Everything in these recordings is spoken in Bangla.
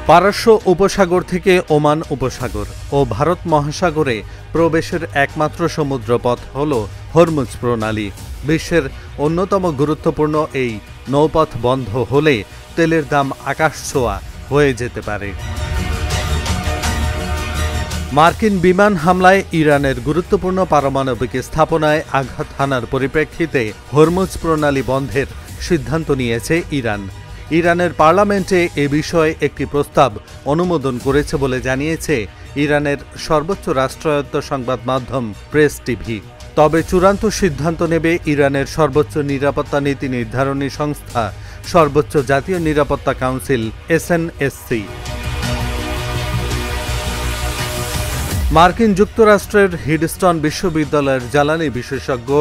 পারস্য উপসাগর থেকে ওমান উপসাগর ও ভারত মহাসাগরে প্রবেশের একমাত্র সমুদ্রপথ হল হরমুজ প্রণালী। বিশ্বের অন্যতম গুরুত্বপূর্ণ এই নৌপথ বন্ধ হলে তেলের দাম আকাশছোঁয়া হয়ে যেতে পারে। মার্কিন বিমান হামলায় ইরানের গুরুত্বপূর্ণ পারমাণবিক স্থাপনায় আঘাত হানার পরিপ্রেক্ষিতে হরমুজ প্রণালী বন্ধের সিদ্ধান্ত নিয়েছে ইরান। ইরানের পার্লামেন্টে এ বিষয়ে একটি প্রস্তাব অনুমোদন করেছে বলে জানিয়েছে ইরানের সর্বোচ্চ রাষ্ট্রায়ত্ত সংবাদ মাধ্যম প্রেস টিভি। তবে চূড়ান্ত সিদ্ধান্ত নেবে ইরানের সর্বোচ্চ নিরাপত্তা নীতি নির্ধারণী সংস্থা সর্বোচ্চ জাতীয় নিরাপত্তা কাউন্সিল SNSC। মার্কিন যুক্তরাষ্ট্রের হিডস্টন বিশ্ববিদ্যালয়ের জ্বালানি বিশেষজ্ঞ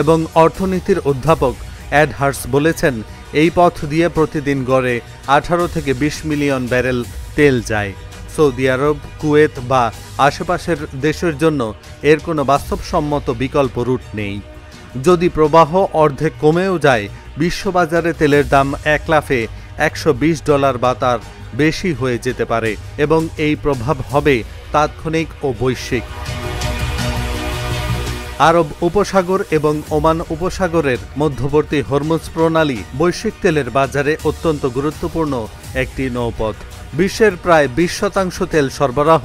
এবং অর্থনীতির অধ্যাপক এড হার্স বলেছেন, এই পথ দিয়ে প্রতিদিন গড়ে 18 থেকে 20 মিলিয়ন ব্যারেল তেল যায়। সৌদি আরব, কুয়েত বা আশেপাশের দেশের জন্য এর কোনো বাস্তবসম্মত বিকল্প রুট নেই। যদি প্রবাহ অর্ধেক কমেও যায়, বিশ্ববাজারে তেলের দাম এক লাফে $120 বা তার বেশি হয়ে যেতে পারে এবং এই প্রভাব হবে তাৎক্ষণিক ও বৈশ্বিক। আরব উপসাগর এবং ওমান উপসাগরের মধ্যবর্তী হরমুজ প্রণালী বৈশ্বিক তেলের বাজারে অত্যন্ত গুরুত্বপূর্ণ একটি নৌপথ। বিশ্বের প্রায় 20% তেল সরবরাহ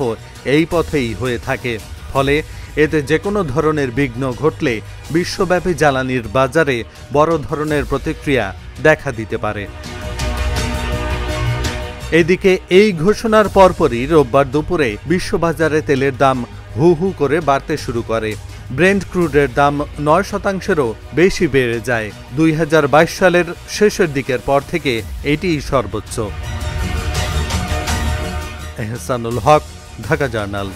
এই পথেই হয়ে থাকে। ফলে এতে যে কোনো ধরনের বিঘ্ন ঘটলে বিশ্বব্যাপী জ্বালানির বাজারে বড় ধরনের প্রতিক্রিয়া দেখা দিতে পারে। এদিকে এই ঘোষণার পরপরই রোববার দুপুরে বিশ্ববাজারে তেলের দাম হু হু করে বাড়তে শুরু করে। ব্রেন্ট ক্রুডের দাম 9%-এরও বেশি বেড়ে যায়। 2022 সালের শেষের দিকের পর থেকে এটিই সর্বোচ্চ। এহসানুল হক, ঢাকা জার্নাল।